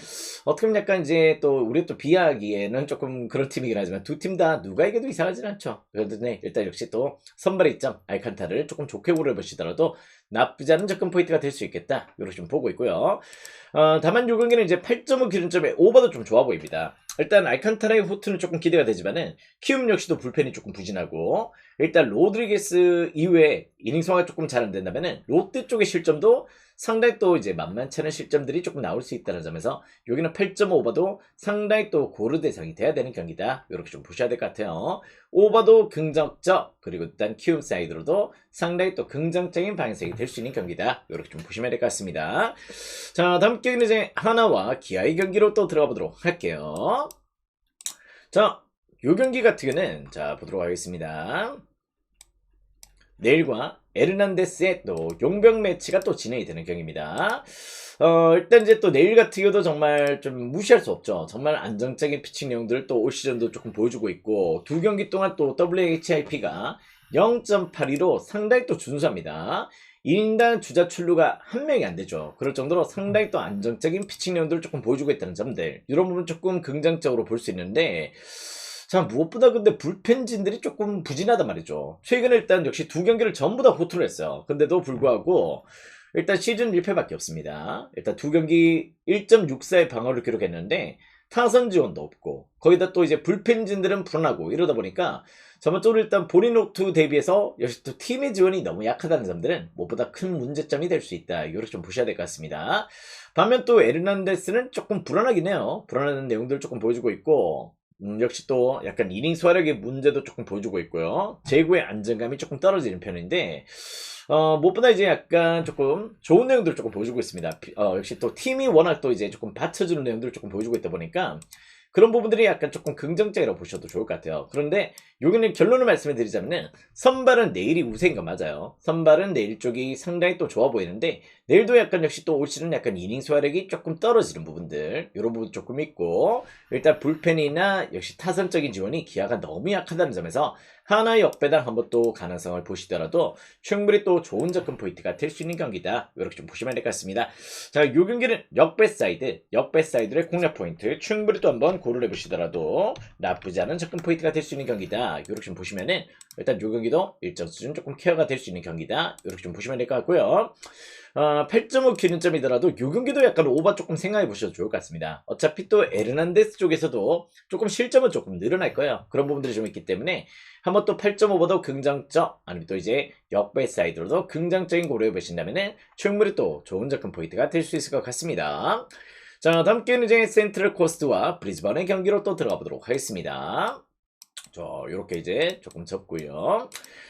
어떻게 보면 약간 이제 또 우리 또 비하하기에는 조금 그런 팀이긴 하지만 두 팀 다 누가 이겨도 이상하진 않죠. 그런데 네, 일단 역시 또 선발의 입장 알칸타를 조금 좋게 고려해 보시더라도 나쁘지 않은 접근 포인트가 될 수 있겠다. 이렇게 좀 보고 있고요. 다만 요 경기는 이제 8.5 기준점에 오버도 좀 좋아 보입니다. 일단 알칸타라의 후투는 조금 기대가 되지만은 키움 역시도 불펜이 조금 부진하고 일단 로드리게스 이후에 이닝 소화가 조금 잘 안 된다면은 롯데 쪽의 실점도 상당히 또 이제 만만치 않은 실점들이 조금 나올 수 있다는 점에서 여기는 8.5 오버도 상당히 또 고려 대상이 돼야 되는 경기다. 이렇게 좀 보셔야 될 것 같아요. 오버도 긍정적 그리고 일단 키움 사이드로도 상당히 또 긍정적인 방향성이 될 수 있는 경기다. 이렇게 좀 보시면 될 것 같습니다. 자, 다음 경기는 이제 하나와 기아의 경기로 또 들어가 보도록 할게요. 자, 요 경기 같은 경우는 자 보도록 하겠습니다. 내일과 에르난데스의 또 용병 매치가 또 진행이 되는 경기입니다. 일단 이제 또 내일 같은 경우도 정말 좀 무시할 수 없죠. 정말 안정적인 피칭 내용들을 또 올 시즌도 조금 보여주고 있고 두 경기 동안 또 WHIP가 0.82로 상당히 또 준수합니다. 1인당 주자 출루가 한 명이 안 되죠. 그럴 정도로 상당히 또 안정적인 피칭 내용들을 조금 보여주고 있다는 점들 이런 부분 조금 긍정적으로 볼 수 있는데 자, 무엇보다 근데 불펜진들이 조금 부진하단 말이죠. 최근에 일단 역시 두 경기를 전부 다 호투를 했어요. 근데도 불구하고 일단 시즌 1패밖에 없습니다. 일단 두 경기 1.64의 방어를 기록했는데 타선 지원도 없고 거기다 또 이제 불펜진들은 불안하고 이러다 보니까 전반적으로 일단 본인 호투 대비해서 역시 또 팀의 지원이 너무 약하다는 점들은 무엇보다 큰 문제점이 될 수 있다. 이렇게 좀 보셔야 될 것 같습니다. 반면 또 에르난데스는 조금 불안하긴 해요. 불안한 내용들을 조금 보여주고 있고 역시 또 약간 이닝 소화력의 문제도 조금 보여주고 있고요. 제구의 안정감이 조금 떨어지는 편인데 무엇보다 이제 약간 조금 좋은 내용들을 조금 보여주고 있습니다. 역시 또 팀이 워낙 또 이제 조금 받쳐주는 내용들을 조금 보여주고 있다 보니까 그런 부분들이 약간 조금 긍정적이라고 보셔도 좋을 것 같아요. 그런데 여기는 결론을 말씀을 드리자면은 선발은 내일이 우세인 건 맞아요. 선발은 내일 쪽이 상당히 또 좋아 보이는데 내일도 약간 역시 또 올 시즌 약간 이닝 소화력이 조금 떨어지는 부분들 이런 부분 조금 있고 일단 불펜이나 역시 타선적인 지원이 기아가 너무 약하다는 점에서 하나의 역배당 한번 또 가능성을 보시더라도 충분히 또 좋은 접근 포인트가 될 수 있는 경기다. 이렇게 좀 보시면 될 것 같습니다. 자, 이 경기는 역배 사이드의 공략 포인트 충분히 또 한번 고려해 보시더라도 나쁘지 않은 접근 포인트가 될 수 있는 경기다. 이렇게 좀 보시면은 일단 이 경기도 일정 수준 조금 케어가 될 수 있는 경기다. 이렇게 좀 보시면 될 것 같고요. 8.5 기준점이더라도 요 경기도 약간 오버 조금 생각해 보셔도 좋을 것 같습니다. 어차피 또 에르난데스 쪽에서도 조금 실점은 조금 늘어날 거예요. 그런 부분들이 좀 있기 때문에 한번 또 8.5보다 긍정적 아니면 또 이제 역배 사이드로도 긍정적인 고려해 보신다면은 충분히 또 좋은 접근 포인트가 될 수 있을 것 같습니다. 자, 다음 경기는 이제 센트럴 코스트와 브리즈번의 경기로 또 들어가 보도록 하겠습니다. 자, 요렇게 이제 조금 접고요.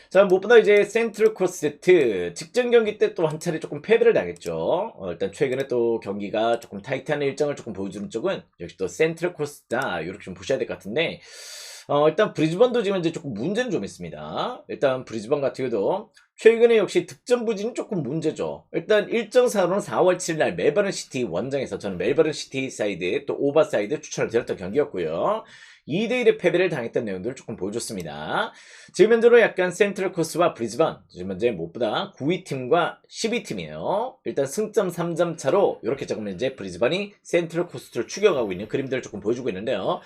자, 무엇보다 이제 센트럴 코스트 직전 경기 때 또 한 차례 조금 패배를 당했죠. 일단 최근에 또 경기가 조금 타이트한 일정을 조금 보여주는 쪽은 역시 또 센트럴 코스트다. 이렇게 좀 보셔야 될 것 같은데 일단 브리즈번도 지금 이제 조금 문제는 좀 있습니다. 일단 브리즈번 같은 경우도 최근에 역시 득점 부진이 조금 문제죠. 일단 일정상으로는 4월 7일 멜버른 시티 원정에서 저는 멜버른 시티 사이드 또 오바 사이드 추천을 드렸던 경기였고요. 2대1의 패배를 당했던 내용들을 조금 보여줬습니다. 지금 현재로 약간 센트럴 코스와 브리즈번 지금 현재 무엇보다 9위 팀과 12팀이에요. 일단 승점 3점 차로 이렇게 조금 이제 브리즈번이 센트럴 코스를 추격하고 있는 그림들을 조금 보여주고 있는데요.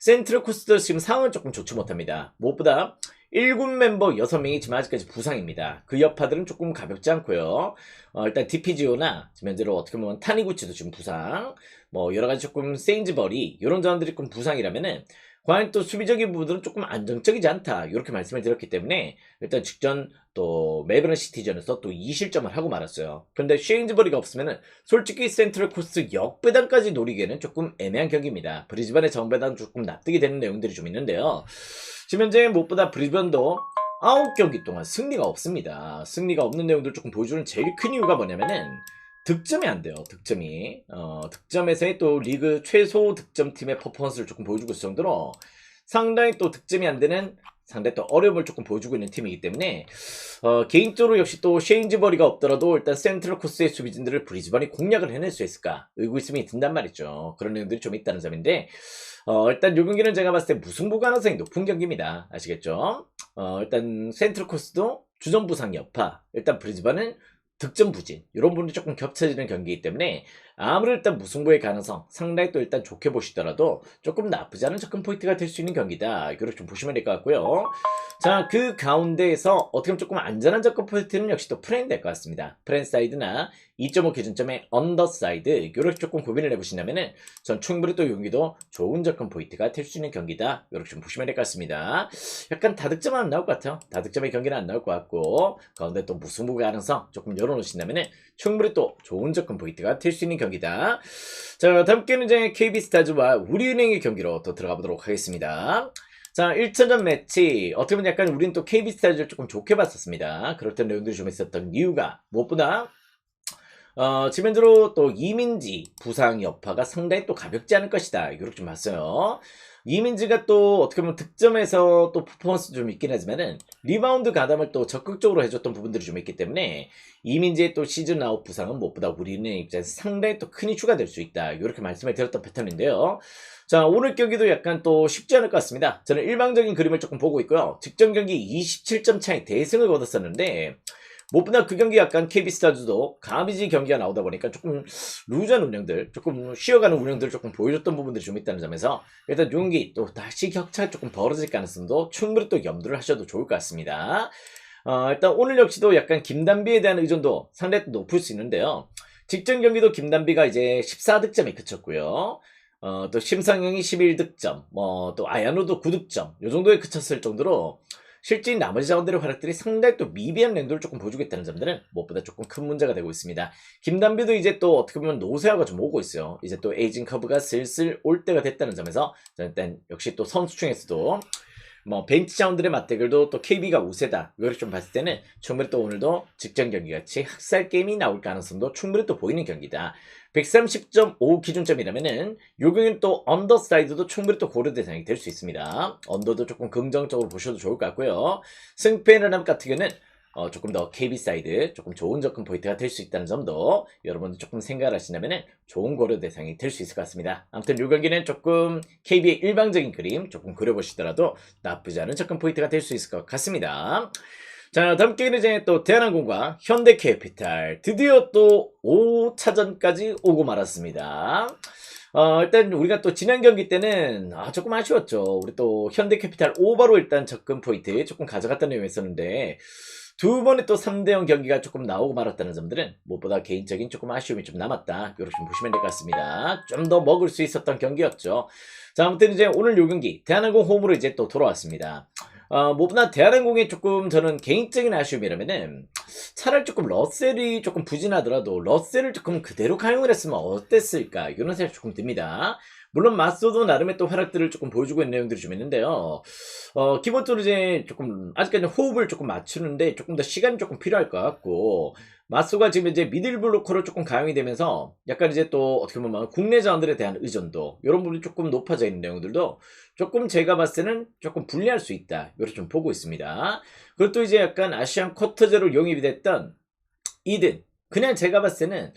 센트럴 코스도 지금 상황은 조금 좋지 못합니다. 무엇보다 1군 멤버 6명이 지금 아직까지 부상입니다. 그 여파들은 조금 가볍지 않고요. 일단 디피지오나 지금 현재로 어떻게 보면 타니구치도 지금 부상, 뭐 여러가지 조금 세인즈버리 이런 자원들이 조금 부상이라면은 과연 또 수비적인 부분들은 조금 안정적이지 않다. 이렇게 말씀을 드렸기 때문에 일단 직전 또 멜버른 시티전에서 또 2실점을 하고 말았어요. 그런데 쉐인즈버리가 없으면은 솔직히 센트럴 코스트 역배당까지 노리기에는 조금 애매한 경기입니다. 브리즈번의 정배당 조금 납득이 되는 내용들이 좀 있는데요. 지금 현재 무엇보다 브리즈번도 9경기 동안 승리가 없습니다. 승리가 없는 내용들 조금 보여주는 제일 큰 이유가 뭐냐면은 득점이 안 돼요. 득점이. 득점에서의 또 리그 최소 득점팀의 퍼포먼스를 조금 보여주고 있을 정도로 상당히 또 득점이 안 되는 상당히 또 어려움을 조금 보여주고 있는 팀이기 때문에 개인적으로 역시 또 쉐인즈버리가 없더라도 일단 센트럴 코스의 수비진들을 브리즈번이 공략을 해낼 수 있을까 의구심이 든단 말이죠. 그런 내용들이 좀 있다는 점인데 일단 요 경기는 제가 봤을 때 무승부 가능성이 높은 경기입니다. 아시겠죠? 일단 센트럴 코스도 주전 부상 여파, 일단 브리즈번은 득점 부진 이런 부분이 조금 겹쳐지는 경기이기 때문에 아무리 일단 무승부의 가능성 상당히 또 일단 좋게 보시더라도 조금 나쁘지 않은 접근 포인트가 될 수 있는 경기다. 이렇게 좀 보시면 될 것 같고요. 자, 그 가운데에서 어떻게 보면 조금 안전한 접근 포인트는 역시 또 프렌 될 것 같습니다. 프렌 사이드나 2.5 기준점의 언더 사이드 이렇게 조금 고민을 해보신다면은 전 충분히 또 여기도 좋은 접근 포인트가 될 수 있는 경기다. 이렇게 좀 보시면 될 것 같습니다. 약간 다득점은 안 나올 것 같아요. 다득점의 경기는 안 나올 것 같고 가운데 또 무승부 가능성 조금 열어놓으신다면은 충분히 또 좋은 접근 포인트가 될 수 있는 경기다. 자, 다음 경기는 이제 KB스타즈와 우리은행의 경기로 또 들어가 보도록 하겠습니다. 자, 1차전 매치 어떻게 보면 약간 우리는 또 KB스타즈를 조금 좋게 봤었습니다. 그렇던 내용들이 좀 있었던 이유가 무엇보다 지금 현재로 또 이민지 부상 여파가 상당히 또 가볍지 않을 것이다. 이렇게 좀 봤어요. 이민지가 또 어떻게 보면 득점에서 또 퍼포먼스 좀 있긴 하지만은 리바운드 가담을 또 적극적으로 해줬던 부분들이 좀 있기 때문에 이민지의 또 시즌 아웃 부상은 무엇보다 우리는 입장에서 상당히 또 큰 이슈가 될 수 있다. 이렇게 말씀을 드렸던 패턴인데요. 자, 오늘 경기도 약간 또 쉽지 않을 것 같습니다. 저는 일방적인 그림을 조금 보고 있고요. 직전 경기 27점 차이 대승을 거뒀었는데 무엇보다 그 경기 약간 KB스타즈도 가비지 경기가 나오다 보니까 조금 루즈한 운영들, 조금 쉬어가는 운영들을 조금 보여줬던 부분들이 좀 있다는 점에서 일단 이 경기 또 다시 격차가 조금 벌어질 가능성도 충분히 또 염두를 하셔도 좋을 것 같습니다. 일단 오늘 역시도 약간 김단비에 대한 의존도 상당히 높을 수 있는데요. 직전 경기도 김단비가 이제 14득점에 그쳤고요. 또 심상영이 11득점, 또 아야노도 9득점, 요 정도에 그쳤을 정도로 실제 나머지 자원들의 활약들이 상당히 또 미비한 랜도를 조금 보여주겠다는 점들은 무엇보다 조금 큰 문제가 되고 있습니다. 김단비도 이제 또 어떻게 보면 노쇠화가 좀 오고 있어요. 이제 또 에이징 커브가 슬슬 올 때가 됐다는 점에서 일단 역시 또 선수층에서도 벤치 자원들의 맞대결도 또 KB가 우세다. 이걸 좀 봤을 때는 충분히 또 오늘도 직전 경기 같이 학살 게임이 나올 가능성도 충분히 또 보이는 경기다. 130.5 기준점이라면은 요 경기는 또 언더사이드도 충분히 또 고려 대상이 될 수 있습니다. 언더도 조금 긍정적으로 보셔도 좋을 것 같고요. 승패의 라람 같은 경우는 조금 더 KB 사이드 조금 좋은 접근 포인트가 될 수 있다는 점도 여러분들 조금 생각을 하신다면 좋은 고려 대상이 될 수 있을 것 같습니다. 아무튼 이 경기는 조금 KB의 일방적인 그림 조금 그려보시더라도 나쁘지 않은 접근 포인트가 될 수 있을 것 같습니다. 자, 다음 경기는 이제 또 대한항공과 현대캐피탈 드디어 또 5차전까지 오고 말았습니다. 일단 우리가 또 지난 경기 때는 조금 아쉬웠죠. 우리 또 현대캐피탈 오버로 일단 접근 포인트 조금 가져갔다는 내용이 있었는데 두 번의 또 3대0 경기가 조금 나오고 말았다는 점들은 무엇보다 개인적인 조금 아쉬움이 좀 남았다. 이렇게 좀 보시면 될 것 같습니다. 좀 더 먹을 수 있었던 경기였죠. 자, 아무튼 이제 오늘 요 경기 대한항공 홈으로 이제 또 돌아왔습니다. 무엇보다 대한항공의 조금 저는 개인적인 아쉬움이라면은 차라리 조금 러셀이 조금 부진하더라도 러셀을 조금 그대로 가용을 했으면 어땠을까 이런 생각이 조금 듭니다. 물론 마소도 나름의 또 활약들을 조금 보여주고 있는 내용들이 좀 있는데요. 기본적으로 이제 조금 아직까지 호흡을 조금 맞추는데 조금 더 시간이 조금 필요할 것 같고 마소가 지금 이제 미들 블로커로 조금 가용이 되면서 약간 이제 또 어떻게 보면 국내 자원들에 대한 의존도 이런 부분이 조금 높아져 있는 내용들도 조금 제가 봤을 때는 조금 불리할 수 있다 이렇게 좀 보고 있습니다. 그리고 또 이제 약간 아시안 쿼터제로 영입이 됐던 이든 그냥 제가 봤을 때는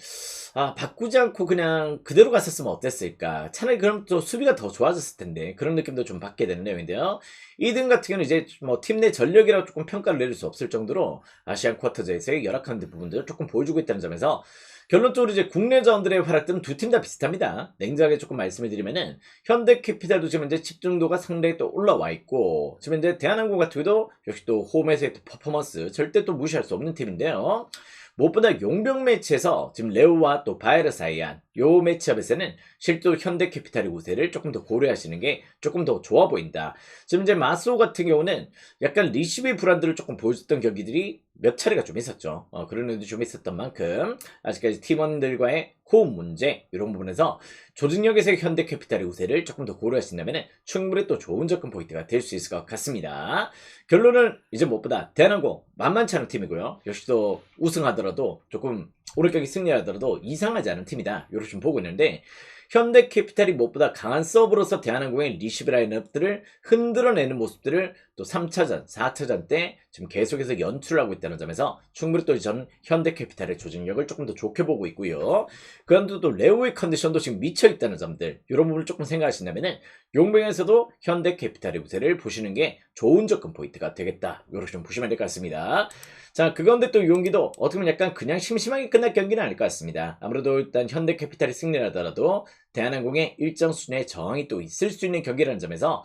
바꾸지 않고 그냥 그대로 갔었으면 어땠을까. 차라리 그럼 또 수비가 더 좋아졌을 텐데 그런 느낌도 좀 받게 되는 내용인데요. 이등 같은 경우는 이제 팀 내 전력이라고 조금 평가를 내릴 수 없을 정도로 아시안 쿼터제에서의 열악한 부분들을 조금 보여주고 있다는 점에서 결론적으로 이제 국내 자원들의 활약들은 두 팀 다 비슷합니다. 냉정하게 조금 말씀을 드리면은 현대캐피탈도 지금 이제 집중도가 상당히 또 올라와 있고 지금 이제 대한항공 같은 경우도 역시 또 홈에서의 또 퍼포먼스 절대 또 무시할 수 없는 팀인데요. 무엇보다 용병 매치에서 지금 레오와 또 바이러 사이한 요 매치업에서는 실제로 현대캐피탈의 우세를 조금 더 고려하시는 게 조금 더 좋아 보인다. 지금 이제 마스오 같은 경우는 약간 리시브의 불안들을 조금 보여줬던 경기들이 몇 차례가 좀 있었죠. 그런 일도 좀 있었던 만큼 아직까지 팀원들과의 호흡 문제 이런 부분에서 조직력에서의 현대캐피탈의 우세를 조금 더 고려하신다면 충분히 또 좋은 접근 포인트가 될 수 있을 것 같습니다. 결론은 이제 무엇보다 대한항공 만만치 않은 팀이고요. 역시 또 우승하더라도 조금 오늘 경기 승리하더라도 이상하지 않은 팀이다. 이렇게 좀 보고 있는데 현대캐피탈이 무엇보다 강한 서브로서 대한항공의 리시브 라인업들을 흔들어내는 모습들을 또 3차전, 4차전 때 지금 계속해서 연출을 하고 있다는 점에서 충분히 또 저는 현대캐피탈의 조직력을 조금 더 좋게 보고 있고요. 그런데 또 레오의 컨디션도 지금 미쳐있다는 점들 이런 부분을 조금 생각하신다면 용병에서도 현대캐피탈의 우세를 보시는 게 좋은 접근 포인트가 되겠다. 이렇게 좀 보시면 될 것 같습니다. 자, 그건데 또 용기도 어떻게 보면 약간 그냥 심심하게 끝날 경기는 아닐 것 같습니다. 아무래도 일단 현대캐피탈이 승리를 하더라도 대한항공의 일정 수준의 저항이 또 있을 수 있는 경기라는 점에서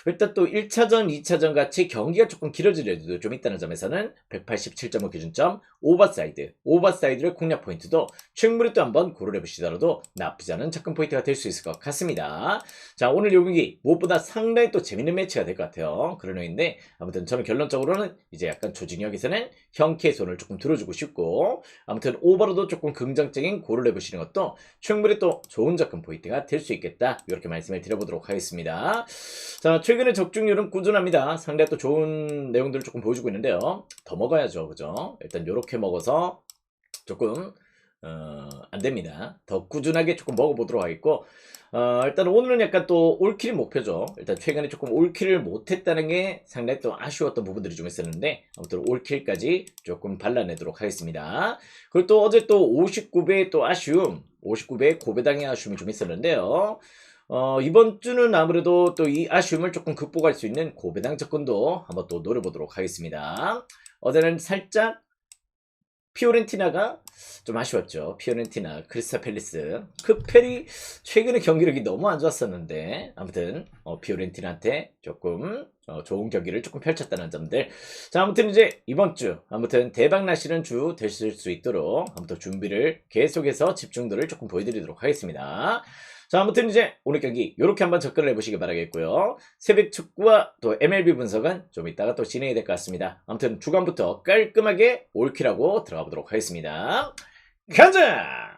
일단 또 1차전, 2차전 같이 경기가 조금 길어질 여지도 좀 있다는 점에서는 187.5 기준점 오버사이드를 공략 포인트도 충분히 또 한번 고려해 보시더라도 나쁘지 않은 접근 포인트가 될 수 있을 것 같습니다. 자, 오늘 요 경기 무엇보다 상당히 또 재밌는 매치가 될 것 같아요. 그런 의미인데 아무튼 저는 결론적으로는 이제 약간 조직력에서는 형키의 손을 조금 들어주고 싶고 아무튼 오버로도 조금 긍정적인 고를 해보시는 것도 충분히 또 좋은 접근 포인트가 될 수 있겠다. 이렇게 말씀을 드려보도록 하겠습니다. 자, 최근에 적중률은 꾸준합니다. 상당히 또 좋은 내용들을 조금 보여주고 있는데요. 더 먹어야죠. 그죠? 일단 요렇게 먹어서 조금 안 됩니다. 더 꾸준하게 조금 먹어보도록 하겠고 일단 오늘은 약간 또 올킬이 목표죠. 일단 최근에 조금 올킬을 못했다는 게 상당히 또 아쉬웠던 부분들이 좀 있었는데 아무튼 올킬까지 조금 발라내도록 하겠습니다. 그리고 또 어제 또 59배의 또 아쉬움 59배의 고배당의 아쉬움이 좀 있었는데요. 이번 주는 아무래도 또 이 아쉬움을 조금 극복할 수 있는 고배당 접근도 한번 또 노려보도록 하겠습니다. 어제는 살짝 피오렌티나가 좀 아쉬웠죠. 피오렌티나, 크리스탈 팰리스. 크펠이 최근에 경기력이 너무 안 좋았었는데 아무튼 피오렌티나한테 조금 좋은 경기를 조금 펼쳤다는 점들. 자, 아무튼 이제 이번 주 아무튼 대박 나시는 주 되실 수 있도록 아무튼 준비를 계속해서 집중도를 조금 보여드리도록 하겠습니다. 자, 아무튼 이제 오늘 경기 이렇게 한번 접근을 해보시기 바라겠고요. 새벽 축구와 또 MLB 분석은 좀 이따가 또 진행이 될 것 같습니다. 아무튼 주간부터 깔끔하게 올킬하고 들어가 보도록 하겠습니다. 가자!